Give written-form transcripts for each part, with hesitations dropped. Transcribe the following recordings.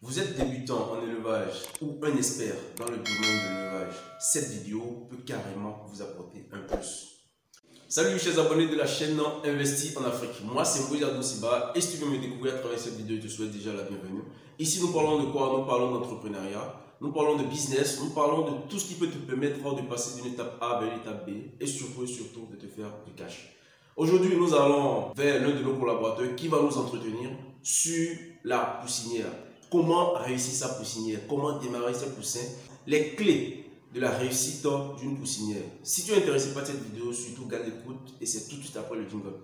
Vous êtes débutant en élevage ou un expert dans le domaine de l'élevage, cette vidéo peut carrément vous apporter un plus. Salut chers abonnés de la chaîne Investi en Afrique, moi c'est Moïse Adouciba et si tu veux me découvrir à travers cette vidéo, je te souhaite déjà la bienvenue. Ici nous parlons de quoi? Nous parlons d'entrepreneuriat, nous parlons de business, nous parlons de tout ce qui peut te permettre de passer d'une étape A vers l'étape B et surtout de te faire du cash. Aujourd'hui nous allons vers l'un de nos collaborateurs qui va nous entretenir sur la poussinière. Comment réussir sa poussinière, comment démarrer ses poussins, les clés de la réussite d'une poussinière. Si tu es intéressé par cette vidéo, surtout garde l'écoute et c'est tout de suite après le jingle.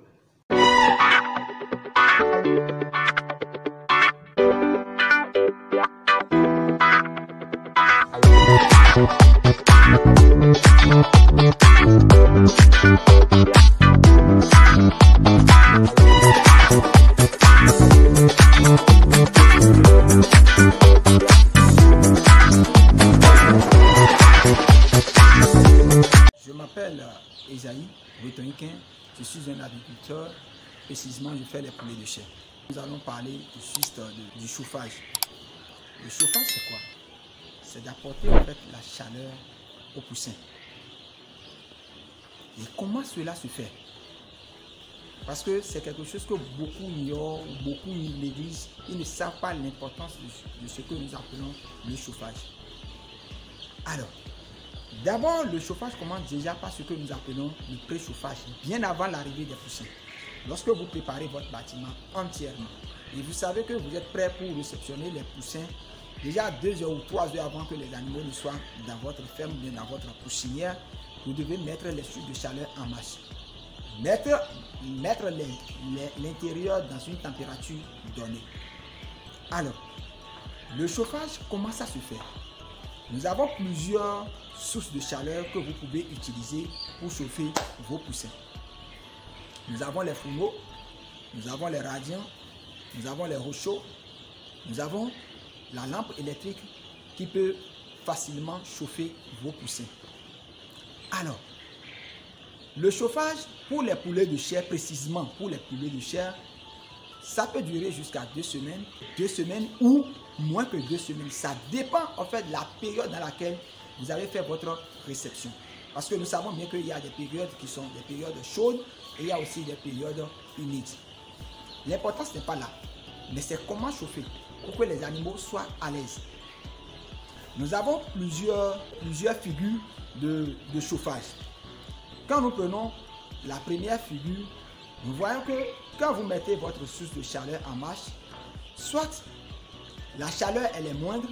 Je m'appelle Esaïe Bretonniquin, je suis un agriculteur, précisément je fais les poulets de chair. Nous allons parler tout de suite du chauffage. Le chauffage c'est quoi? C'est d'apporter en fait la chaleur au poussin. Et comment cela se fait? Parce que c'est quelque chose que beaucoup ignorent, beaucoup négligent, ils ne savent pas l'importance de ce que nous appelons le chauffage. Alors, d'abord, le chauffage commence déjà par ce que nous appelons le préchauffage, bien avant l'arrivée des poussins. Lorsque vous préparez votre bâtiment entièrement et vous savez que vous êtes prêt pour réceptionner les poussins, déjà 2 heures ou 3 heures avant que les animaux ne soient dans votre ferme ou dans votre poussinière, vous devez mettre les sources de chaleur en marche. Mettre l'intérieur dans une température donnée. Alors, le chauffage, comment ça se fait? Nous avons plusieurs sources de chaleur que vous pouvez utiliser pour chauffer vos poussins. Nous avons les fourneaux, nous avons les radiants, nous avons les rochaux, nous avons la lampe électrique qui peut facilement chauffer vos poussins. Alors, le chauffage pour les poulets de chair, précisément pour les poulets de chair, ça peut durer jusqu'à 2 semaines ou moins que 2 semaines. Ça dépend en fait de la période dans laquelle vous avez fait votre réception. Parce que nous savons bien qu'il y a des périodes qui sont des périodes chaudes et il y a aussi des périodes humides. L'importance n'est pas là, mais c'est comment chauffer pour que les animaux soient à l'aise. Nous avons plusieurs figures de chauffage. Quand nous prenons la première figure, nous voyons que quand vous mettez votre source de chaleur en marche, soit la chaleur elle est moindre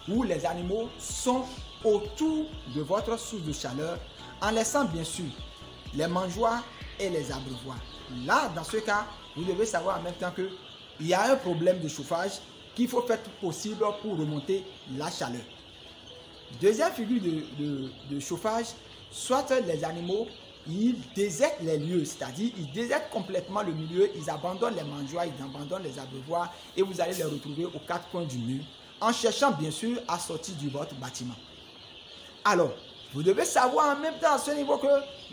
ou les animaux sont autour de votre source de chaleur en laissant bien sûr les mangeoires et les abreuvoirs. Là, dans ce cas, vous devez savoir en même temps qu'il y a un problème de chauffage qu'il faut faire tout possible pour remonter la chaleur. Deuxième figure de chauffage, soit les animaux ils désertent les lieux, c'est-à-dire ils désertent complètement le milieu, ils abandonnent les mangeoires, ils abandonnent les abreuvoirs et vous allez les retrouver aux 4 coins du mur en cherchant bien sûr à sortir de votre bâtiment. Alors, vous devez savoir en même temps à ce niveau que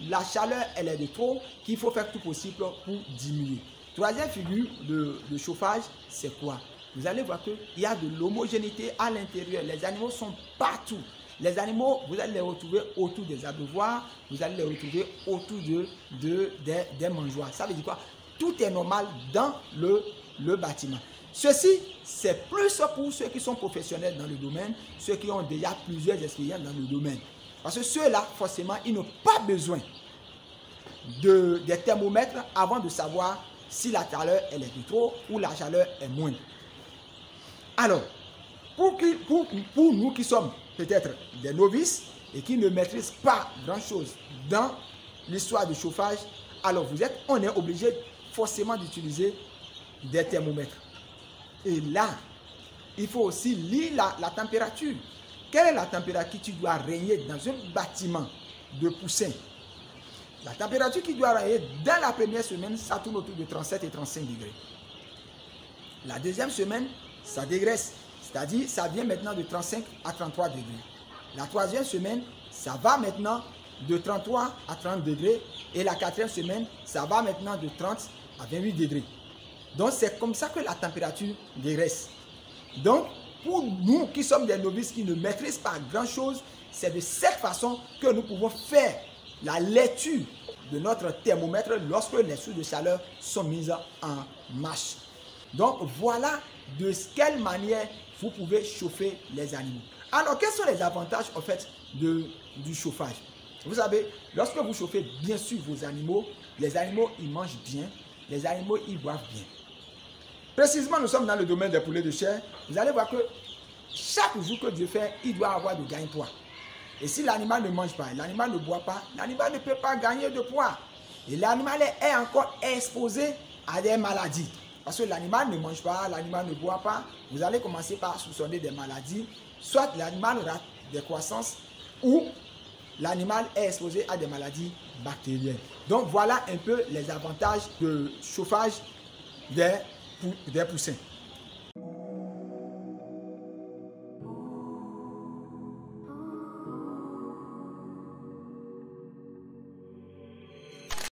la chaleur elle est de trop, qu'il faut faire tout possible pour diminuer. Troisième figure de chauffage, c'est quoi? Vous allez voir qu'il y a de l'homogénéité à l'intérieur, les animaux sont partout. Les animaux, vous allez les retrouver autour des abreuvoirs, vous allez les retrouver autour des mangeoires. Ça veut dire quoi? Tout est normal dans le bâtiment. Ceci, c'est plus pour ceux qui sont professionnels dans le domaine, ceux qui ont déjà plusieurs expériences dans le domaine. Parce que ceux-là, forcément, ils n'ont pas besoin des thermomètres avant de savoir si la chaleur elle est de trop ou la chaleur est moindre. Alors, pour nous qui sommes peut-être des novices et qui ne maîtrisent pas grand-chose dans l'histoire du chauffage, alors on est obligé forcément d'utiliser des thermomètres. Et là, il faut aussi lire la température. Quelle est la température qui doit régner dans un bâtiment de poussins? La température qui doit régner dans la première semaine, ça tourne autour de 37 et 35 degrés. La deuxième semaine, ça dégraisse. C'est-à-dire, ça vient maintenant de 35 à 33 degrés. La troisième semaine, ça va maintenant de 33 à 30 degrés. Et la quatrième semaine, ça va maintenant de 30 à 28 degrés. Donc, c'est comme ça que la température dégraisse. Donc, pour nous qui sommes des novices, qui ne maîtrisent pas grand-chose, c'est de cette façon que nous pouvons faire la lecture de notre thermomètre lorsque les sources de chaleur sont mises en marche. Donc voilà de quelle manière vous pouvez chauffer les animaux. Alors quels sont les avantages en fait du chauffage? Vous savez, lorsque vous chauffez bien sûr vos animaux, les animaux ils mangent bien, les animaux ils boivent bien. Précisément, nous sommes dans le domaine des poulets de chair. Vous allez voir que chaque jour que Dieu fait, il doit avoir de gain-poids. Et si l'animal ne mange pas, l'animal ne boit pas, l'animal ne peut pas gagner de poids. Et l'animal est encore exposé à des maladies. Parce que l'animal ne mange pas, l'animal ne boit pas. Vous allez commencer par soupçonner des maladies. Soit l'animal rate des croissances ou l'animal est exposé à des maladies bactériennes. Donc voilà un peu les avantages de chauffage des poussins.